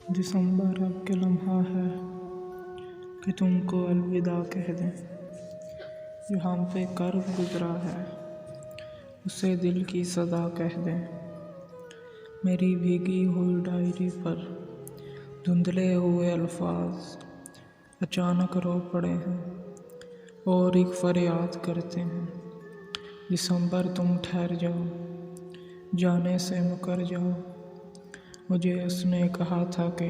दिसंबर अब के लम्हा है कि तुमको अलविदा कह दें। जो हम पे कर्ब गुजरा है उसे दिल की सदा कह दें। मेरी भीगी हुई डायरी पर धुंधले हुए अल्फाज अचानक रो पड़े हैं और एक फरियाद करते हैं। दिसंबर तुम ठहर जाओ, जाने से मुकर जाओ। मुझे उसने कहा था कि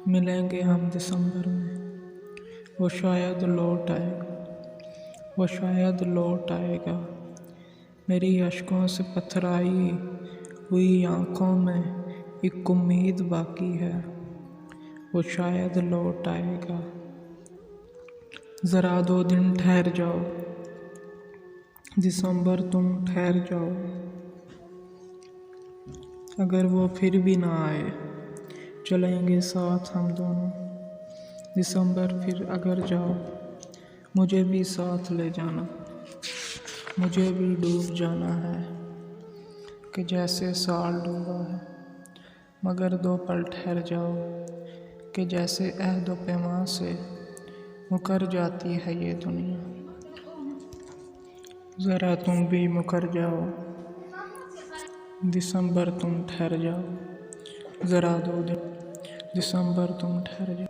मिलेंगे हम दिसंबर में, वो शायद लौट आएगा, वो शायद लौट आएगा। मेरी अश्कों से पथराई हुई आँखों में एक उम्मीद बाकी है, वो शायद लौट आएगा। ज़रा 2 दिन ठहर जाओ, दिसंबर तुम ठहर जाओ। अगर वो फिर भी ना आए चलेंगे साथ हम दोनों। दिसंबर फिर अगर जाओ मुझे भी साथ ले जाना। मुझे भी डूब जाना है कि जैसे साल डूबा है। मगर 2 पल ठहर जाओ कि जैसे अहद पैमां से मुकर जाती है ये दुनिया। ज़रा तुम भी मुकर जाओ, दिसंबर तुम ठहर जाओ। ज़रा 2 दिन, दिसंबर तुम ठहर जाओ।